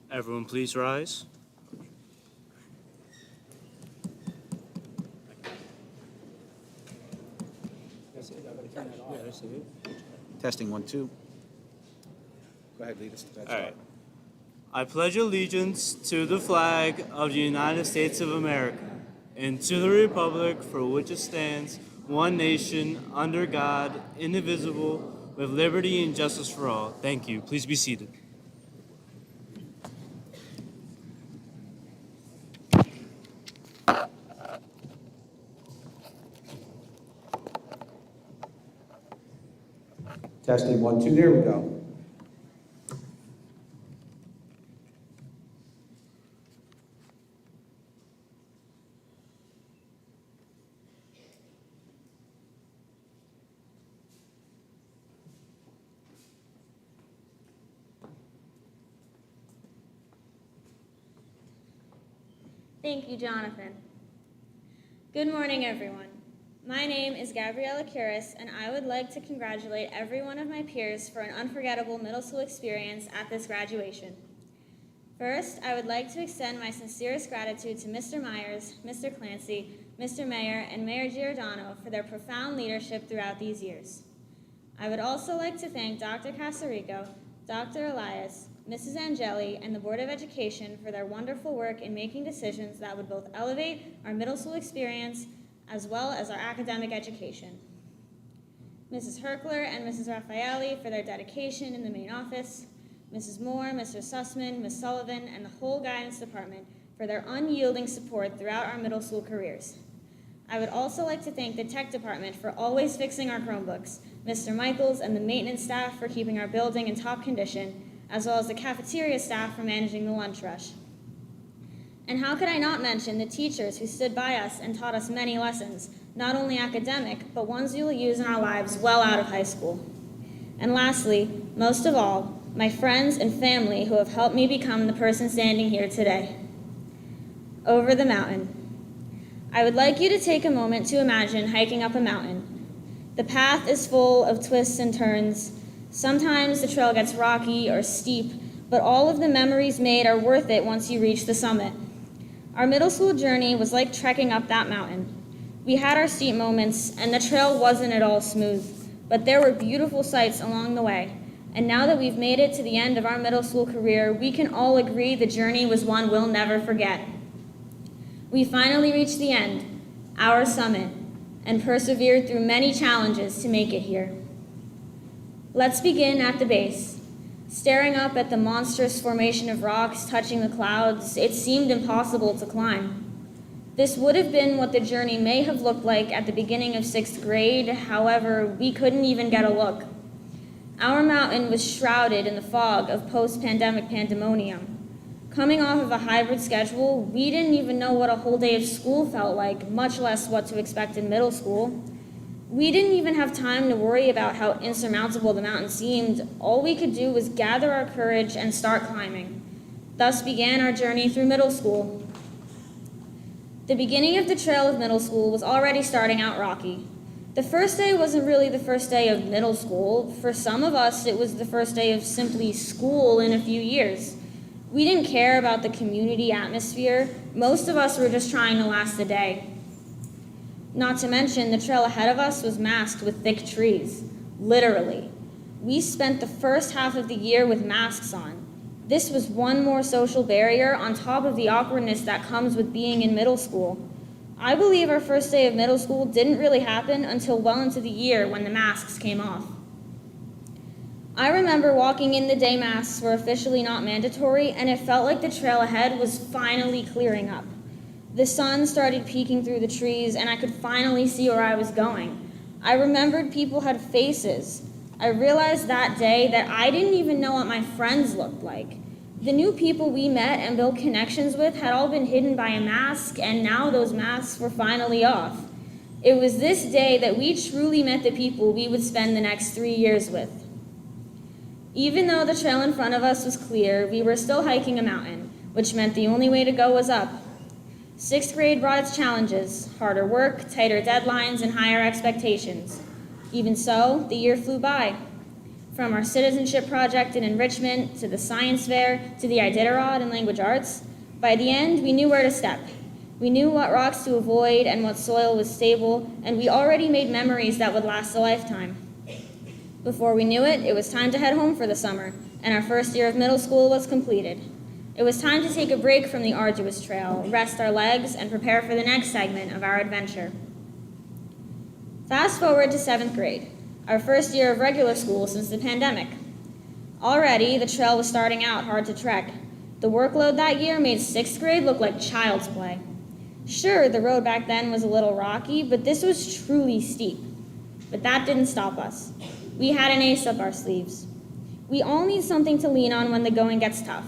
Everyone please rise. Testing 1, 2. Go ahead, lead us to that. All right. I pledge allegiance to the flag of the United States of America and to the republic for which it stands, one nation, under God, indivisible, with liberty and justice for all. Thank you. Please be seated. Testing 1, 2. There we go. Thank you, Jonathan. Good morning, everyone. My name is Gabriella Curis, and I would like to congratulate every one of my peers for an unforgettable middle school experience at this graduation. First, I would like to extend my sincerest gratitude to Mr. Myers, Mr. Clancy, Mr. Mayor, and Mayor Giordano for their profound leadership throughout these years. I would also like to thank Dr. Casarico, Dr. Elias, Mrs. Angeli, and the Board of Education for their wonderful work in making decisions that would both elevate our middle school experience as well as our academic education. Mrs. Herkler and Mrs. Raffaelli for their dedication in the main office, Mrs. Moore, Mr. Sussman, Ms. Sullivan, and the whole guidance department for their unyielding support throughout our middle school careers. I would also like to thank the tech department for always fixing our Chromebooks, Mr. Michaels and the maintenance staff for keeping our building in top condition, as well as the cafeteria staff for managing the lunch rush. And how could I not mention the teachers who stood by us and taught us many lessons, not only academic, but ones we will use in our lives well out of high school. And lastly, most of all, my friends and family who have helped me become the person standing here today. Over the mountain. I would like you to take a moment to imagine hiking up a mountain. The path is full of twists and turns. Sometimes the trail gets rocky or steep, but all of the memories made are worth it once you reach the summit. Our middle school journey was like trekking up that mountain. We had our steep moments, and the trail wasn't at all smooth, but there were beautiful sights along the way. And now that we've made it to the end of our middle school career, we can all agree the journey was one we'll never forget. We finally reached the end, our summit, and persevered through many challenges to make it here. Let's begin at the base. Staring up at the monstrous formation of rocks touching the clouds, it seemed impossible to climb. This would have been what the journey may have looked like at the beginning of 6th grade, however, we couldn't even get a look. Our mountain was shrouded in the fog of post-pandemic pandemonium. Coming off of a hybrid schedule, we didn't even know what a whole day of school felt like, much less what to expect in middle school. We didn't even have time to worry about how insurmountable the mountain seemed. All we could do was gather our courage and start climbing. Thus began our journey through middle school. The beginning of the trail of middle school was already starting out rocky. The first day wasn't really the first day of middle school. For some of us, it was the first day of simply school in a few years. We didn't care about the community atmosphere. Most of us were just trying to last the day. Not to mention, the trail ahead of us was masked with thick trees, literally. We spent the first half of the year with masks on. This was one more social barrier on top of the awkwardness that comes with being in middle school. I believe our first day of middle school didn't really happen until well into the year when the masks came off. I remember walking in the day masks were officially not mandatory, and it felt like the trail ahead was finally clearing up. The sun started peeking through the trees, and I could finally see where I was going. I remembered people had faces. I realized that day that I didn't even know what my friends looked like. The new people we met and built connections with had all been hidden by a mask, and now those masks were finally off. It was this day that we truly met the people we would spend the next 3 years with. Even though the trail in front of us was clear, we were still hiking a mountain, which meant the only way to go was up. 6th grade brought its challenges, harder work, tighter deadlines, and higher expectations. Even so, the year flew by. From our citizenship project in enrichment, to the science fair, to the Iditarod and language arts, by the end, we knew where to step. We knew what rocks to avoid and what soil was stable, and we already made memories that would last a lifetime. Before we knew it, it was time to head home for the summer, and our first year of middle school was completed. It was time to take a break from the arduous trail, rest our legs, and prepare for the next segment of our adventure. Fast forward to 7th grade, our first year of regular school since the pandemic. Already, the trail was starting out hard to trek. The workload that year made 6th grade look like child's play. Sure, the road back then was a little rocky, but this was truly steep. But that didn't stop us. We had an ace up our sleeves. We all need something to lean on when the going gets tough.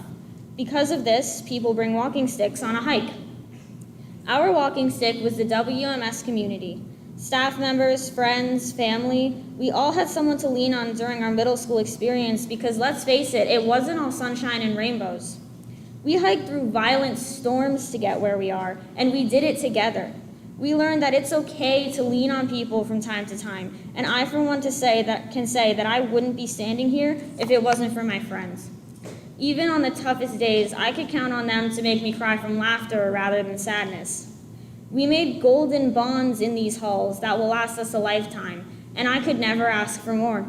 Because of this, people bring walking sticks on a hike. Our walking stick was the WMS community. Staff members, friends, family, we all had someone to lean on during our middle school experience because, let's face it, it wasn't all sunshine and rainbows. We hiked through violent storms to get where we are, and we did it together. We learned that it's okay to lean on people from time to time, and I, for one, can say that I wouldn't be standing here if it wasn't for my friends. Even on the toughest days, I could count on them to make me cry from laughter rather than sadness. We made golden bonds in these halls that will last us a lifetime, and I could never ask for more.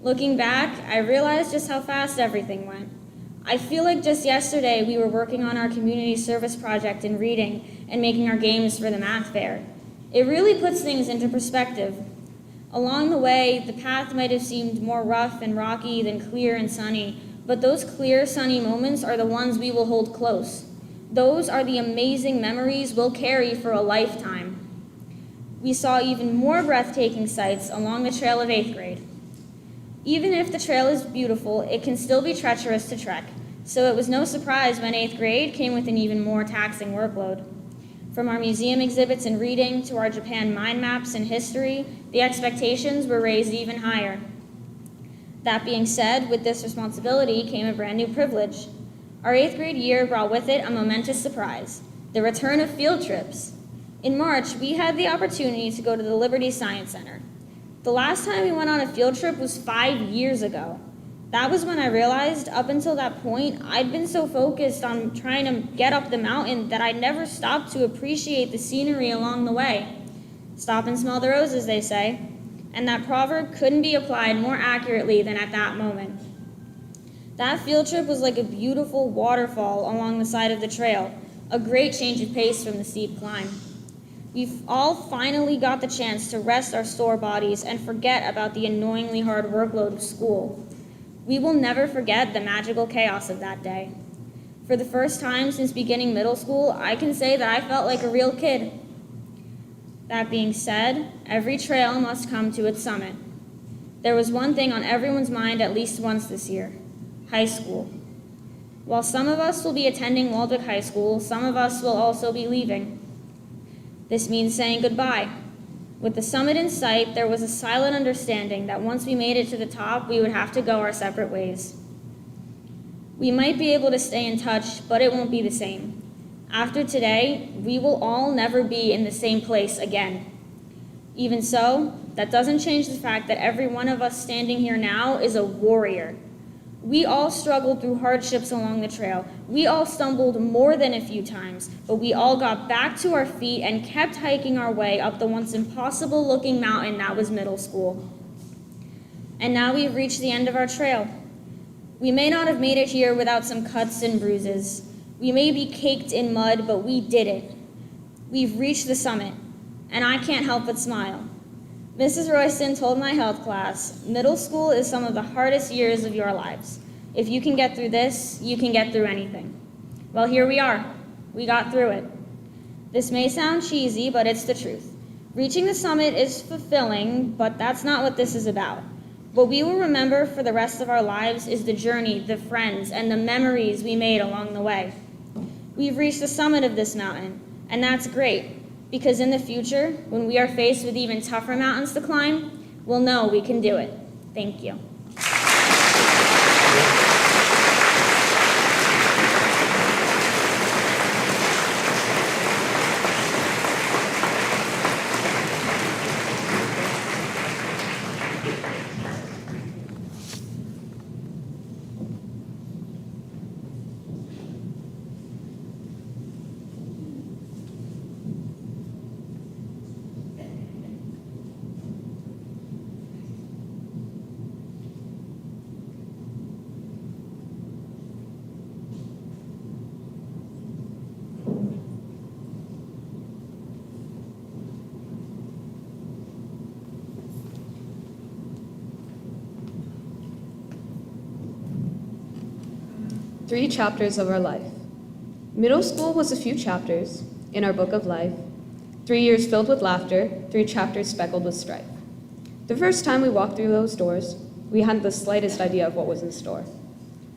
Looking back, I realized just how fast everything went. I feel like just yesterday we were working on our community service project in reading and making our games for the math fair. It really puts things into perspective. Along the way, the path might have seemed more rough and rocky than clear and sunny, but those clear, sunny moments are the ones we will hold close. Those are the amazing memories we'll carry for a lifetime. We saw even more breathtaking sights along the trail of 8th grade. Even if the trail is beautiful, it can still be treacherous to trek, so it was no surprise when 8th grade came with an even more taxing workload. From our museum exhibits in reading to our Japan mind maps and history, the expectations were raised even higher. That being said, with this responsibility came a brand new privilege. Our 8th grade year brought with it a momentous surprise, the return of field trips. In March, we had the opportunity to go to the Liberty Science Center. The last time we went on a field trip was 5 years ago. That was when I realized, up until that point, I'd been so focused on trying to get up the mountain that I never stopped to appreciate the scenery along the way. Stop and smell the roses, they say. And that proverb couldn't be applied more accurately than at that moment. That field trip was like a beautiful waterfall along the side of the trail, a great change of pace from the steep climb. We've all finally got the chance to rest our sore bodies and forget about the annoyingly hard workload of school. We will never forget the magical chaos of that day. For the first time since beginning middle school, I can say that I felt like a real kid. That being said, every trail must come to its summit. There was one thing on everyone's mind at least once this year: high school. While some of us will be attending Waldwick High School, some of us will also be leaving. This means saying goodbye. With the summit in sight, there was a silent understanding that once we made it to the top, we would have to go our separate ways. We might be able to stay in touch, but it won't be the same. After today, we will all never be in the same place again. Even so, that doesn't change the fact that every one of us standing here now is a warrior. We all struggled through hardships along the trail. We all stumbled more than a few times, but we all got back to our feet and kept hiking our way up the once impossible-looking mountain that was middle school. And now we've reached the end of our trail. We may not have made it here without some cuts and bruises. We may be caked in mud, but we did it. We've reached the summit, and I can't help but smile. Mrs. Royston told my health class, middle school is some of the hardest years of your lives. If you can get through this, you can get through anything. Well, here we are. We got through it. This may sound cheesy, but it's the truth. Reaching the summit is fulfilling, but that's not what this is about. What we will remember for the rest of our lives is the journey, the friends, and the memories we made along the way. We've reached the summit of this mountain, and that's great. Because in the future, when we are faced with even tougher mountains to climb, we'll know we can do it. Thank you. 3 chapters of our life. Middle school was a few chapters in our book of life, 3 years filled with laughter, 3 chapters speckled with strife. The first time we walked through those doors, we hadn't the slightest idea of what was in store.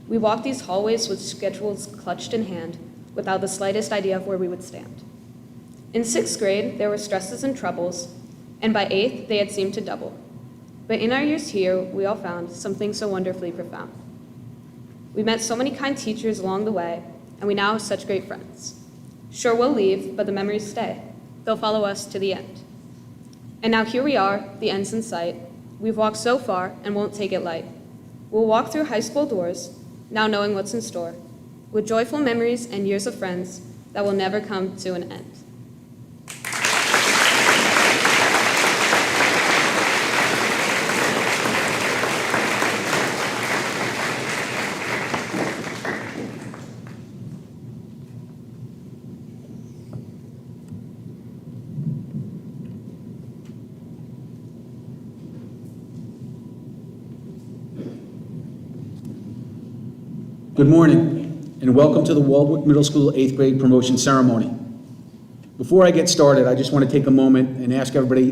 We walked these hallways with schedules clutched in hand, without the slightest idea of where we would stand. In 6th grade, there were stresses and troubles, and by 8th, they had seemed to double. But in our years here, we all found something so wonderfully profound. We met so many kind teachers along the way, and we now have such great friends. Sure, we'll leave, but the memories stay. They'll follow us to the end. And now here we are, the end's in sight. We've walked so far and won't take it light. We'll walk through high school doors, now knowing what's in store, with joyful memories and years of friends that will never come to an end. Good morning, and welcome to the Waldwick Middle School 8th grade promotion ceremony. Before I get started, I just want to take a moment and ask everybody,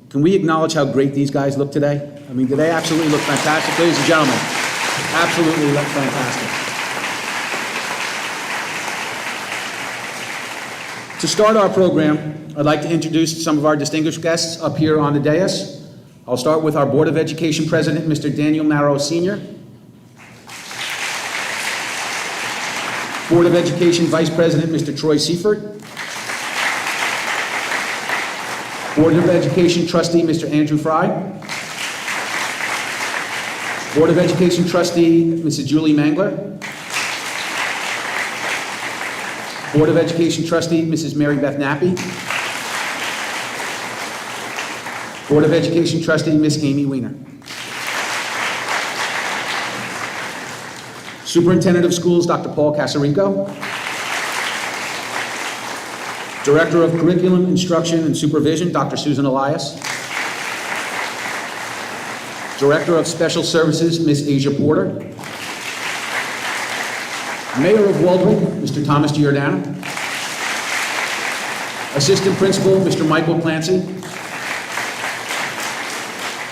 can we acknowledge how great these guys look today? I mean, do they absolutely look fantastic? Ladies and gentlemen, absolutely look fantastic. To start our program, I'd like to introduce some of our distinguished guests up here on the dais. I'll start with our Board of Education President, Mr. Daniel Marrow Sr., Board of Education Vice President, Mr. Troy Seifert. Board of Education Trustee, Mr. Andrew Fry. Board of Education Trustee, Mrs. Julie Mangler. Board of Education Trustee, Mrs. Mary Beth Nappy. Board of Education Trustee, Miss Amy Weiner. Superintendent of Schools, Dr. Paul Casarico. Director of Curriculum, Instruction, and Supervision, Dr. Susan Elias. Director of Special Services, Ms. Asia Porter. Mayor of Waldwick, Mr. Thomas Giordano. Assistant Principal, Mr. Michael Clancy.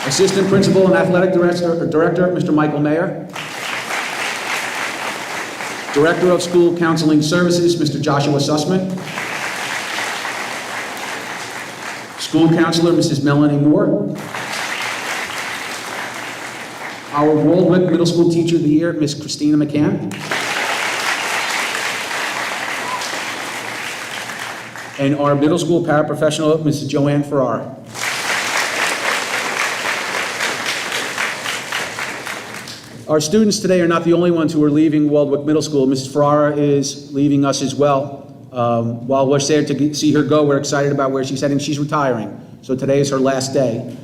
Assistant Principal and Athletic Director, Mr. Michael Mayer. Director of School Counseling Services, Mr. Joshua Sussman. School Counselor, Mrs. Melanie Moore. Our Waldwick Middle School Teacher of the Year, Miss Christina McCann. And our middle school paraprofessional, Mrs. Joanne Ferrara. Our students today are not the only ones who are leaving Waldwick Middle School. Mrs. Ferrara is leaving us as well. While we're sad to see her go, we're excited about where she's heading. She's retiring, so today is her last day.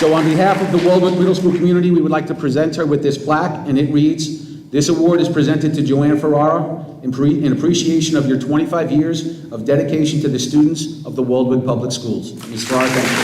So on behalf of the Waldwick Middle School community, we would like to present her with this plaque, and it reads, "This award is presented to Joanne Ferrara in appreciation of your 25 years of dedication to the students of the Waldwick Public Schools." Ms. Ferrara, thank you.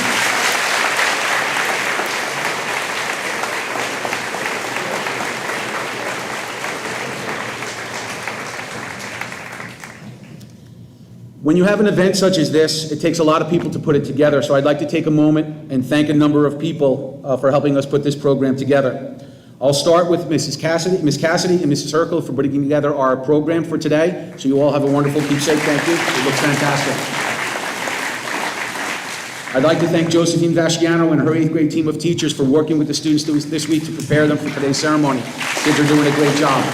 When you have an event such as this, it takes a lot of people to put it together, so I'd like to take a moment and thank a number of people for helping us put this program together. I'll start with Miss Cassidy and Mrs. Herkel for putting together our program for today, so you all have a wonderful keepsake. Thank you. It looks fantastic. I'd like to thank Josephine Vasciano and her 8th grade team of teachers for working with the students this week to prepare them for today's ceremony. Kids are doing a great job.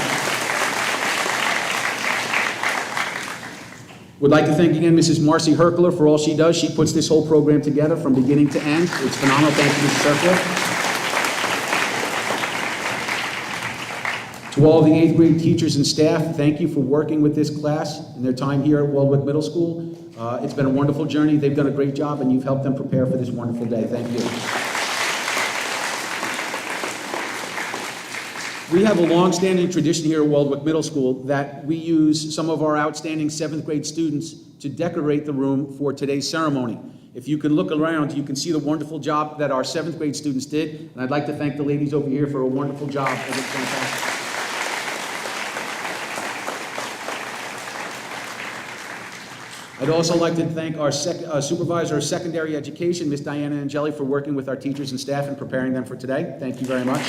Would like to thank again Mrs. Marcy Herkler for all she does. She puts this whole program together from beginning to end. It's phenomenal. Thank you, Mrs. Herkler. To all the 8th grade teachers and staff, thank you for working with this class in their time here at Waldwick Middle School. It's been a wonderful journey. They've done a great job, and you've helped them prepare for this wonderful day. Thank you. We have a long-standing tradition here at Waldwick Middle School that we use some of our outstanding 7th grade students to decorate the room for today's ceremony. If you can look around, you can see the wonderful job that our 7th grade students did, and I'd like to thank the ladies over here for a wonderful job. It was fantastic. I'd also like to thank our supervisor of secondary education, Ms. Diana Angeli, for working with our teachers and staff and preparing them for today. Thank you very much.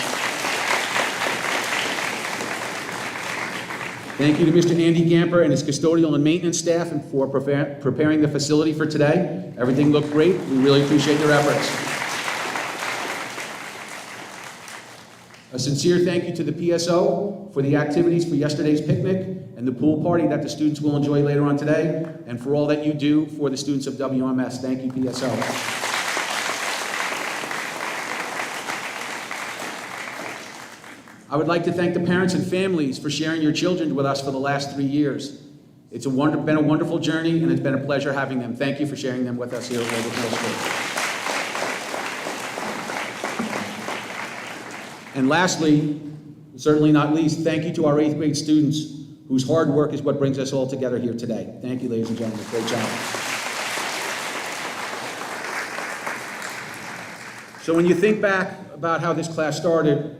Thank you to Mr. Andy Gamper and his custodial and maintenance staff and for preparing the facility for today. Everything looked great. We really appreciate your efforts. A sincere thank you to the PSO for the activities for yesterday's picnic and the pool party that the students will enjoy later on today, and for all that you do for the students of WMS. Thank you, PSO. I would like to thank the parents and families for sharing your children with us for the last 3 years. It's been a wonderful journey, and it's been a pleasure having them. Thank you for sharing them with us here at Waldwick Middle School. And lastly, certainly not least, thank you to our 8th grade students whose hard work is what brings us all together here today. Thank you, ladies and gentlemen. Great job. So when you think back about how this class started,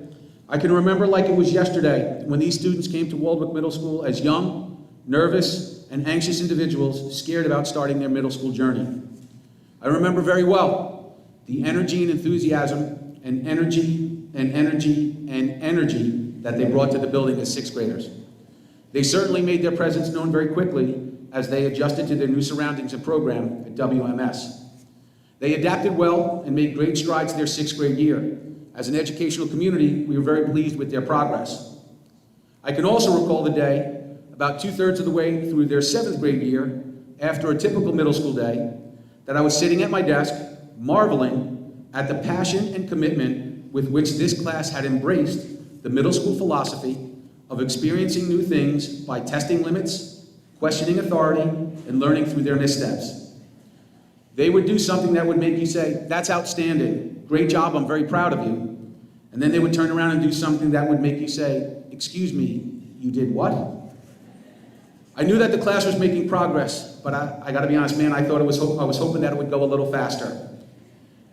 I can remember like it was yesterday when these students came to Waldwick Middle School as young, nervous, and anxious individuals scared about starting their middle school journey. I remember very well the energy and enthusiasm and energy that they brought to the building as 6th graders. They certainly made their presence known very quickly as they adjusted to their new surroundings and program at WMS. They adapted well and made great strides their 6th grade year. As an educational community, we were very pleased with their progress. I can also recall the day, about 2/3 of the way through their 7th grade year, after a typical middle school day, that I was sitting at my desk, marveling at the passion and commitment with which this class had embraced the middle school philosophy of experiencing new things by testing limits, questioning authority, and learning through their missteps. They would do something that would make you say, "That's outstanding. Great job, I'm very proud of you." And then they would turn around and do something that would make you say, "Excuse me, you did what?" I knew that the class was making progress, but I gotta be honest, man, I was hoping that it would go a little faster.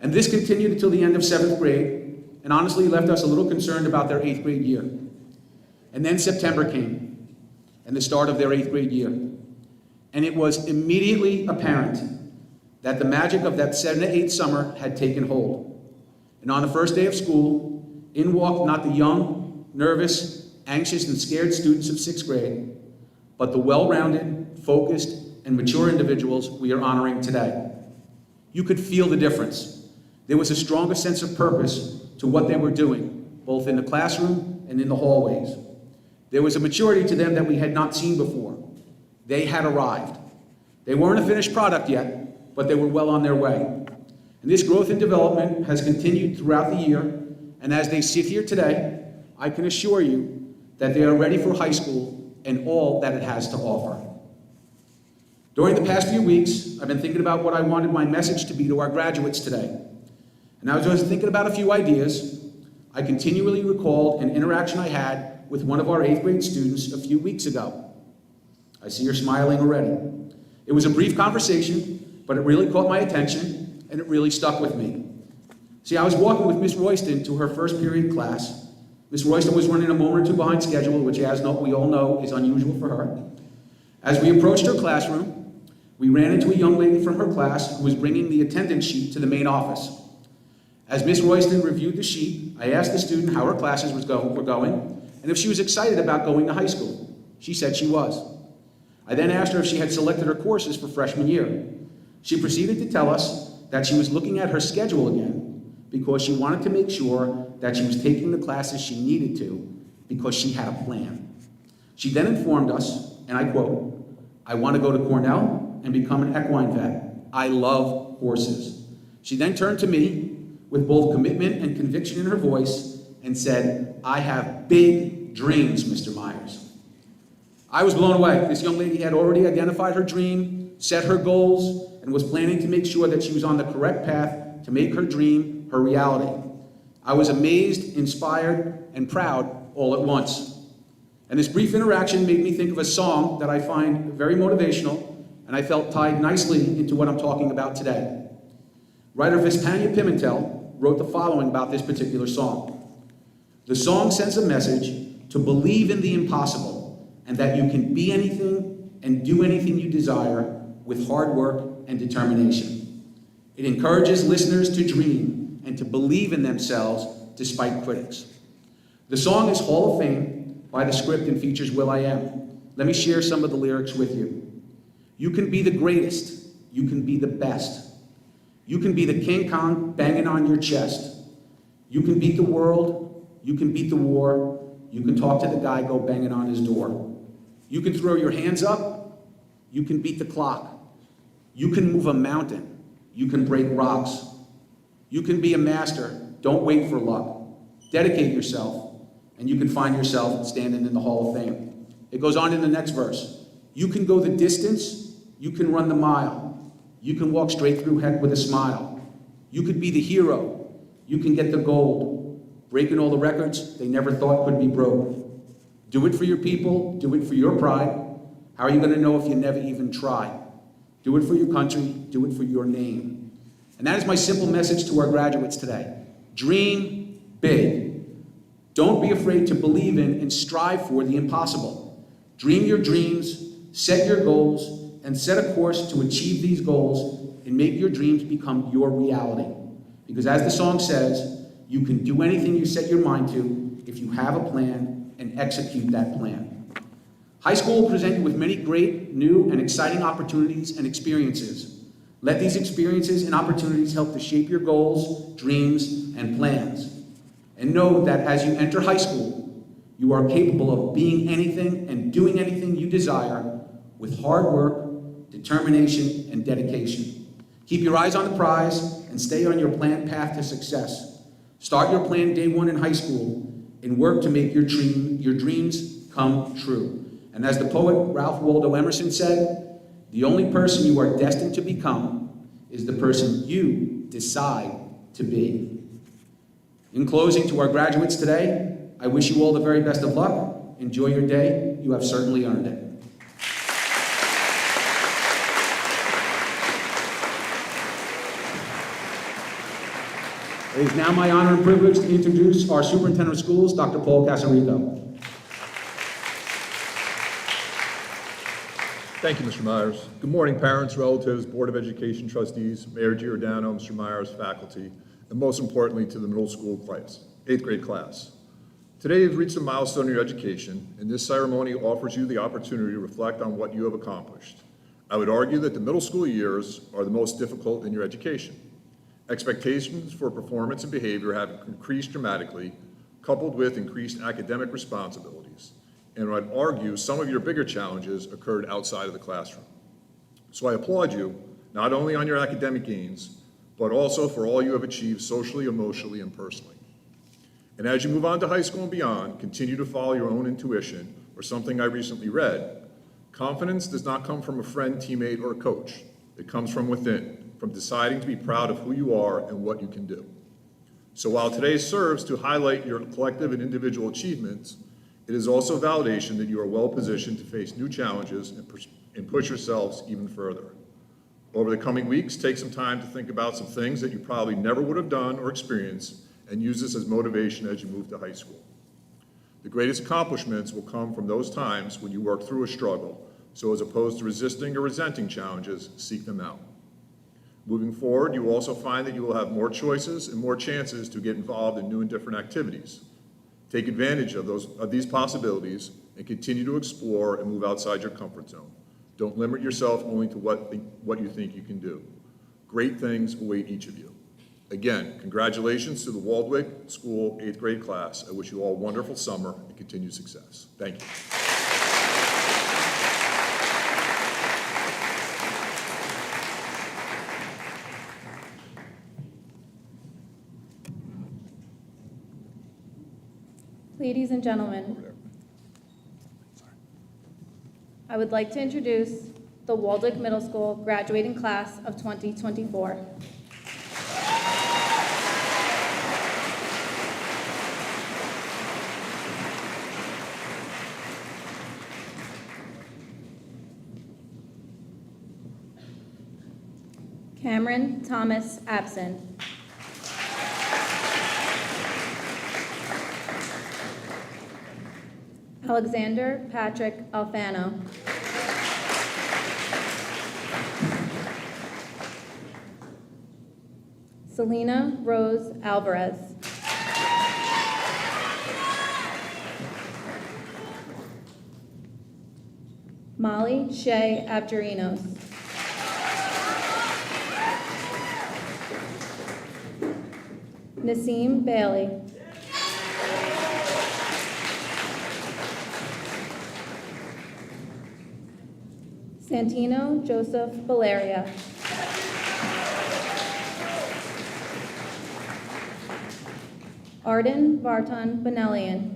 And this continued until the end of 7th grade, and honestly left us a little concerned about their 8th grade year. And then September came, and the start of their 8th grade year. And it was immediately apparent that the magic of that 7 to 8 summer had taken hold. And on the first day of school, in walked not the young, nervous, anxious, and scared students of 6th grade, but the well-rounded, focused, and mature individuals we are honoring today. You could feel the difference. There was a stronger sense of purpose to what they were doing, both in the classroom and in the hallways. There was a maturity to them that we had not seen before. They had arrived. They weren't a finished product yet, but they were well on their way. And this growth and development has continued throughout the year, and as they sit here today, I can assure you that they are ready for high school and all that it has to offer. During the past few weeks, I've been thinking about what I wanted my message to be to our graduates today. And I was thinking about a few ideas. I continually recalled an interaction I had with one of our 8th grade students a few weeks ago. I see her smiling already. It was a brief conversation, but it really caught my attention, and it really stuck with me. See, I was walking with Miss Royston to her first period class. Miss Royston was running a moment or two behind schedule, which we all know is unusual for her. As we approached her classroom, we ran into a young lady from her class who was bringing the attendance sheet to the main office. As Miss Royston reviewed the sheet, I asked the student how her classes were going, and if she was excited about going to high school. She said she was. I then asked her if she had selected her courses for freshman year. She proceeded to tell us that she was looking at her schedule again because she wanted to make sure that she was taking the classes she needed to because she had a plan. She then informed us, and I quote, "I want to go to Cornell and become an equine vet. I love horses." She then turned to me with both commitment and conviction in her voice and said, "I have big dreams, Mr. Myers." I was blown away. This young lady had already identified her dream, set her goals, and was planning to make sure that she was on the correct path to make her dream her reality. I was amazed, inspired, and proud all at once. And this brief interaction made me think of a song that I find very motivational and I felt tied nicely into what I'm talking about today. Writer Vispania Pimentel wrote the following about this particular song. The song sends a message to believe in the impossible and that you can be anything and do anything you desire with hard work and determination. It encourages listeners to dream and to believe in themselves despite critics. The song is Hall of Fame by the script and features will.i.am. Let me share some of the lyrics with you. You can be the greatest. You can be the best. You can be the King Kong banging on your chest. You can beat the world. You can beat the war. You can talk to the guy go banging on his door. You can throw your hands up. You can beat the clock. You can move a mountain. You can break rocks. You can be a master. Don't wait for luck. Dedicate yourself, and you can find yourself standing in the Hall of Fame. It goes on in the next verse. You can go the distance. You can run the mile. You can walk straight through heck with a smile. You could be the hero. You can get the gold. Breaking all the records they never thought could be broke. Do it for your people. Do it for your pride. How are you going to know if you never even try? Do it for your country. Do it for your name. And that is my simple message to our graduates today. Dream big. Don't be afraid to believe in and strive for the impossible. Dream your dreams, set your goals, and set a course to achieve these goals and make your dreams become your reality. Because as the song says, you can do anything you set your mind to if you have a plan and execute that plan. High school will present you with many great, new, and exciting opportunities and experiences. Let these experiences and opportunities help to shape your goals, dreams, and plans. And know that as you enter high school, you are capable of being anything and doing anything you desire with hard work, determination, and dedication. Keep your eyes on the prize and stay on your planned path to success. Start your plan day one in high school and work to make your dreams come true. And as the poet Ralph Waldo Emerson said, the only person you are destined to become is the person you decide to be. In closing, to our graduates today, I wish you all the very best of luck. Enjoy your day. You have certainly earned it. It is now my honor and privilege to introduce our Superintendent of Schools, Dr. Paul Casarico. Thank you, Mr. Myers. Good morning, parents, relatives, Board of Education trustees, Mayor Giordano, Mr. Myers, faculty, and most importantly, to the middle school class, 8th grade class. Today, you've reached a milestone in your education, and this ceremony offers you the opportunity to reflect on what you have accomplished. I would argue that the middle school years are the most difficult in your education. Expectations for performance and behavior have increased dramatically, coupled with increased academic responsibilities. And I'd argue some of your bigger challenges occurred outside of the classroom. So I applaud you, not only on your academic gains, but also for all you have achieved socially, emotionally, and personally. And as you move on to high school and beyond, continue to follow your own intuition, or something I recently read. Confidence does not come from a friend, teammate, or a coach. It comes from within, from deciding to be proud of who you are and what you can do. So while today serves to highlight your collective and individual achievements, it is also validation that you are well positioned to face new challenges and push yourselves even further. Over the coming weeks, take some time to think about some things that you probably never would have done or experienced, and use this as motivation as you move to high school. The greatest accomplishments will come from those times when you work through a struggle, so as opposed to resisting or resenting challenges, seek them out. Moving forward, you will also find that you will have more choices and more chances to get involved in new and different activities. Take advantage of these possibilities and continue to explore and move outside your comfort zone. Don't limit yourself only to what you think you can do. Great things await each of you. Again, congratulations to the Waldwick School 8th grade class. I wish you all a wonderful summer and continued success. Thank you. Ladies and gentlemen, I would like to introduce the Waldwick Middle School graduating class of 2024. Cameron Thomas, absent. Alexander Patrick Alfano. Selena Rose Alvarez. Molly Shea Abderinos. Naseem Bailey. Santino Joseph Valeria. Arden Vartan Benelian.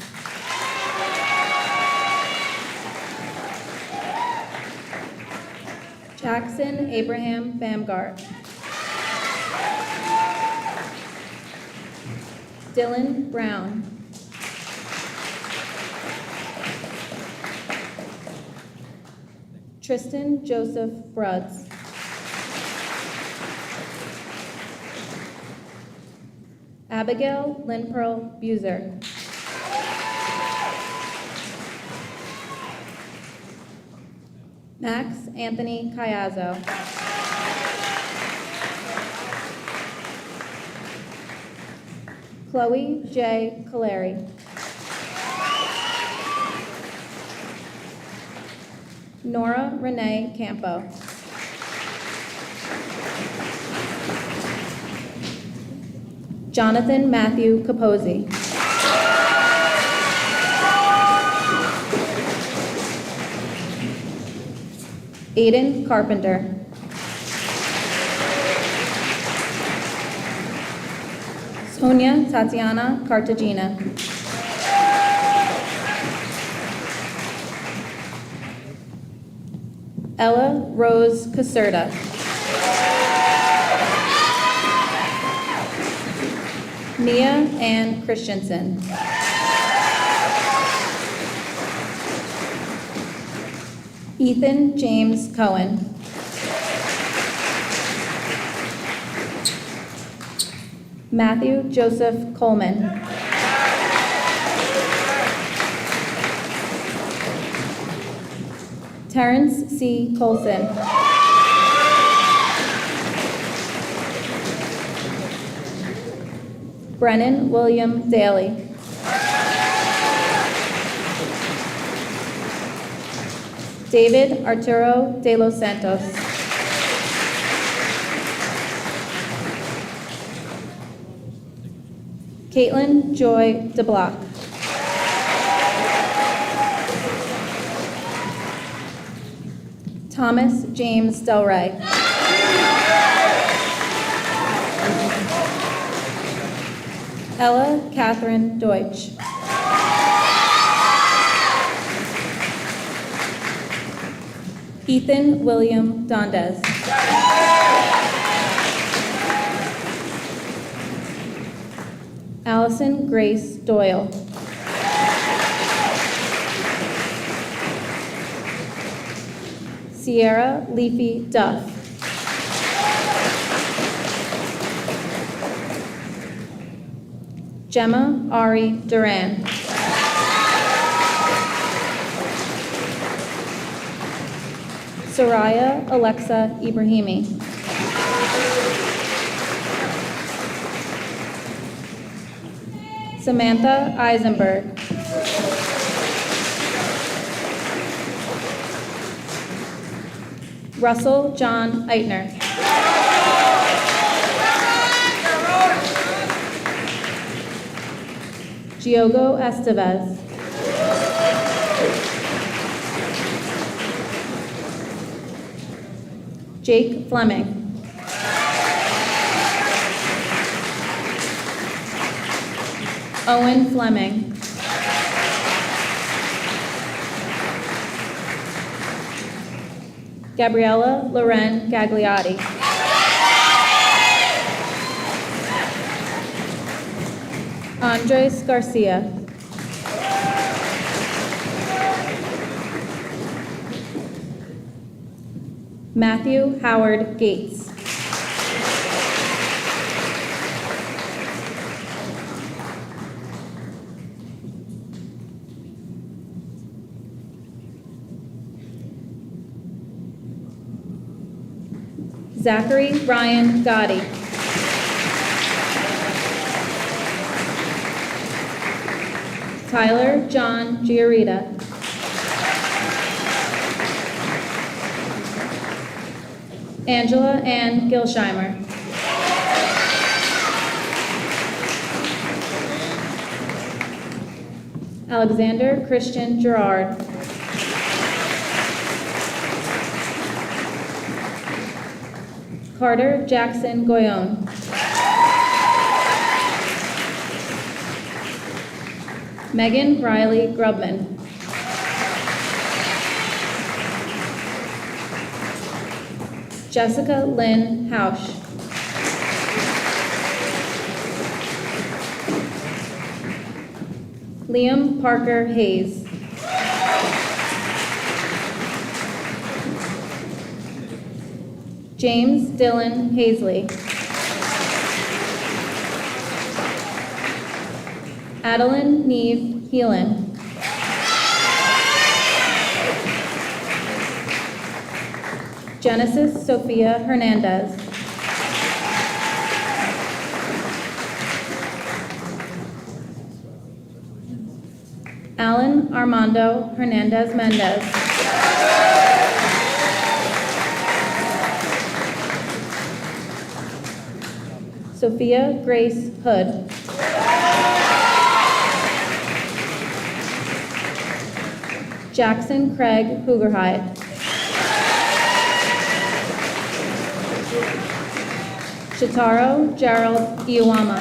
Jackson Abraham Bamgart. Dylan Brown. Tristan Joseph Bruds. Abigail Lynn Pearl Buser. Max Anthony Cayazzo. Chloe J. Caleri. Nora Renee Campo. Jonathan Matthew Capozzi. Aiden Carpenter. Sonia Tatiana Cartagena. Ella Rose Caserta. Mia Ann Christensen. Ethan James Cohen. Matthew Joseph Coleman. Terrence C. Colson. Brennan William Daly. David Arturo de los Santos. Caitlin Joy DeBlock. Thomas James Del Rey. Ella Catherine Deutsch. Ethan William Dondez. Allison Grace Doyle. Sierra Leafy Duff. Gemma Ari Duran. Soraya Alexa Ibrahimi. Samantha Eisenberg. Russell John Eitner. Giogo Estevez. Jake Fleming. Owen Fleming. Gabriella Loren Gagliotti. Andres Garcia. Matthew Howard Gates. Zachary Ryan Gotti. Tyler John Giarita. Angela Ann Gilsheimer. Alexander Christian Gerard. Carter Jackson Goyon. Megan Riley Grubman. Jessica Lynn Hausch. Liam Parker Hayes. James Dylan Hazley. Adeline Neve Heelan. Genesis Sophia Hernandez. Alan Armando Hernandez Mendez. Sophia Grace Hood. Jackson Craig Hoogerhide. Shitaro Gerald Iwama.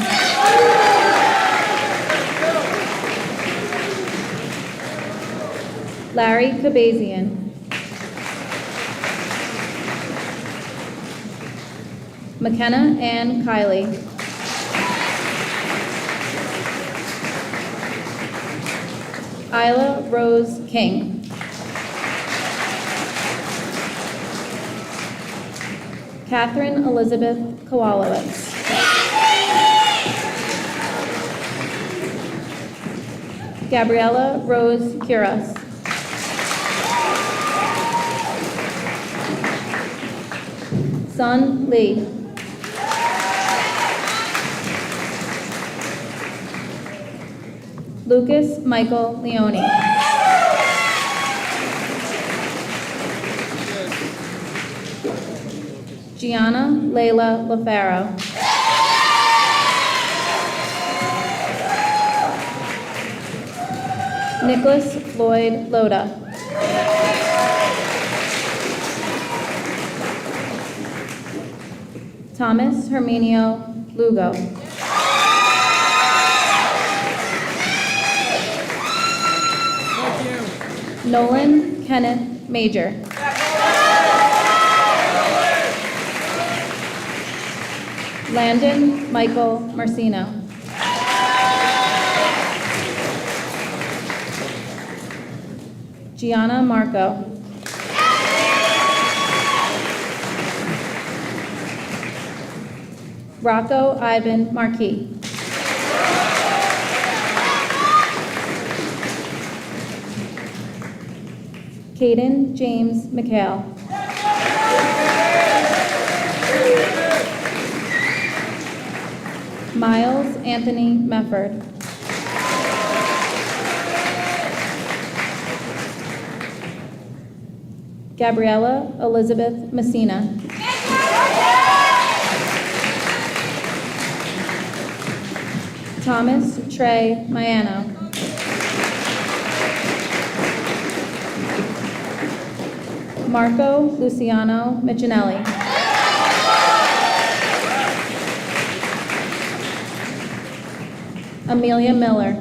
Larry Kabazian. McKenna Ann Kiley. Isla Rose King. Catherine Elizabeth Kowalowitz. Gabriella Rose Curas. Sun Lee. Lucas Michael Leone. Gianna Layla LaFaro. Nicholas Floyd Loda. Thomas Herminio Lugo. Nolan Kenneth Major. Landon Michael Marcino. Gianna Marco. Rocco Ivan Marquis. Caden James McHale. Miles Anthony Mefford. Gabriella Elizabeth Messina. Thomas Trey Maiano. Marco Luciano Michinelli. Amelia Miller.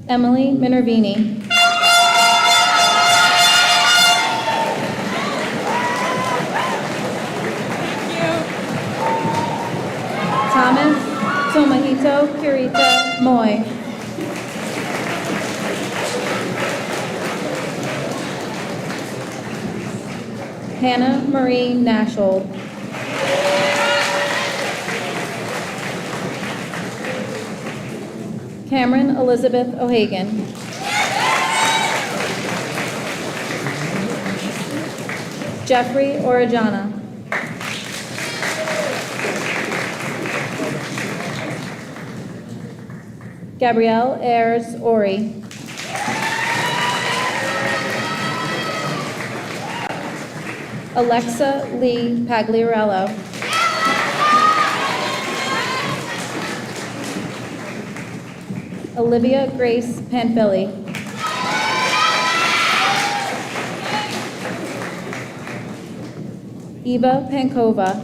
Emily Minervini. Thomas Tomahito Kirita Moy. Hannah Marie Nashold. Cameron Elizabeth O'Hagan. Jeffrey Orejana. Gabrielle Ayers Ori. Alexa Lee Pagliarello. Olivia Grace Panfili. Eva Pankova.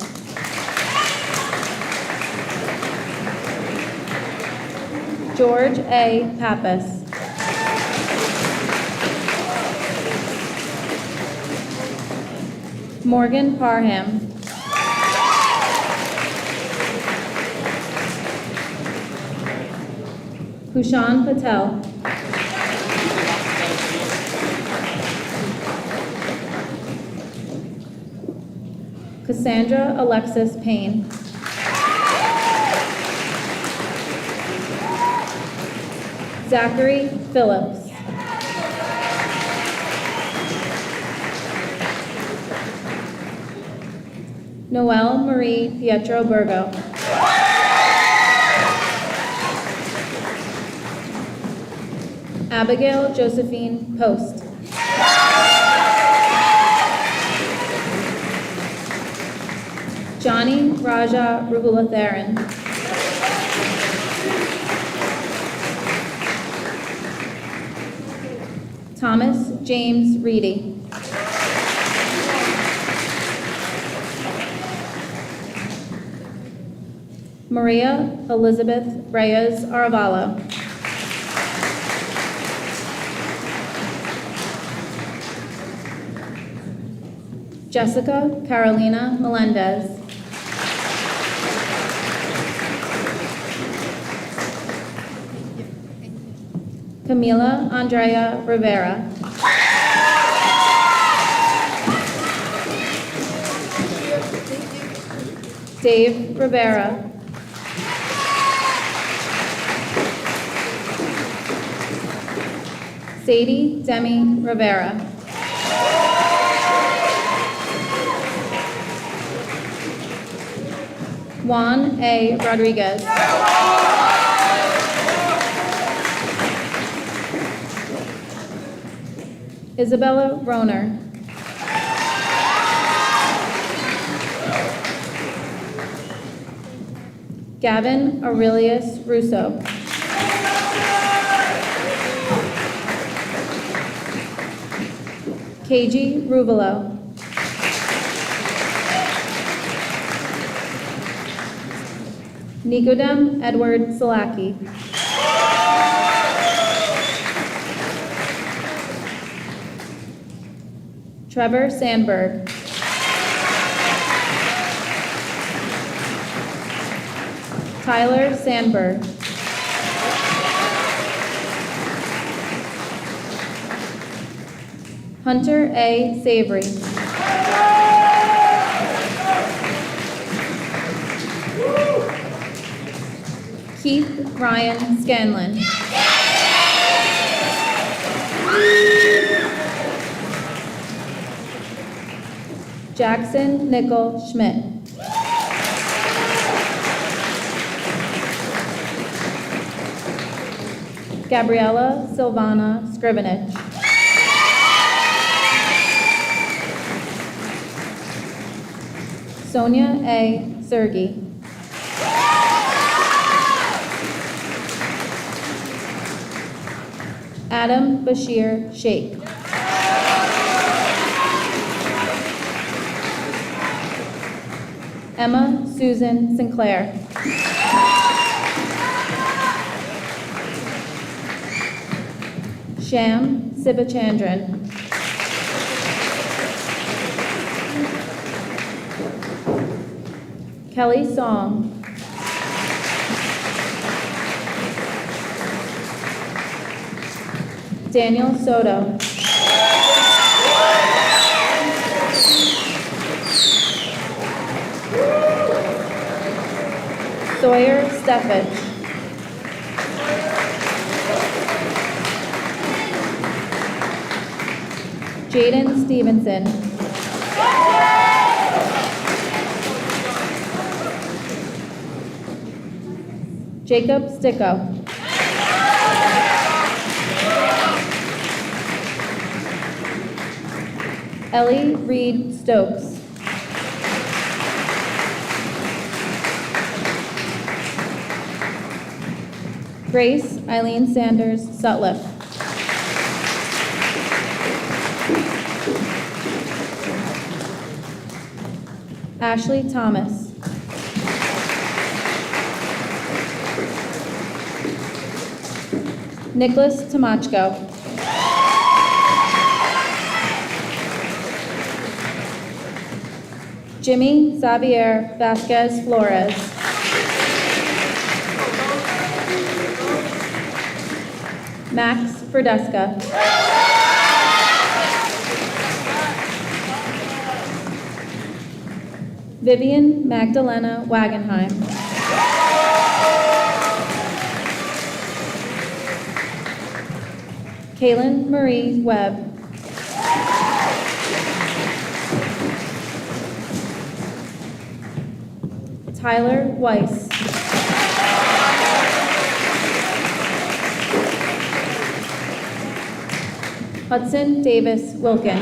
George A. Pappas. Morgan Parham. Kushan Patel. Cassandra Alexis Payne. Zachary Phillips. Noelle Marie Pietro Burgo. Abigail Josephine Post. Johnny Raja Rubulatharan. Thomas James Reedy. Maria Elizabeth Reyes Arevalo. Jessica Carolina Melendez. Camila Andrea Rivera. Dave Rivera. Sadie Demi Rivera. Juan A. Rodriguez. Isabella Roner. Gavin Aurelius Russo. KG Ruvalo. Nicodem Edward Salaki. Trevor Sandberg. Tyler Sandberg. Hunter A. Savory. Keith Ryan Scanlon. Jackson Nickel Schmidt. Gabriella Silvana Scrivenich. Sonia A. Sergi. Adam Bashir Sheikh. Emma Susan Sinclair. Sham Sibachandran. Kelly Song. Daniel Soto. Sawyer Steffich. Jaden Stevenson. Jacob Sticko. Ellie Reed Stokes. Grace Eileen Sanders Sutliff. Ashley Thomas. Nicholas Tomachko. Jimmy Xavier Vasquez Flores. Max Verdeska. Vivian Magdalena Wagenheim. Kaylin Marie Webb. Tyler Weiss. Hudson Davis Wilkin.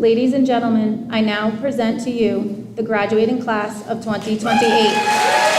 Ladies and gentlemen, I now present to you the graduating class of 2028.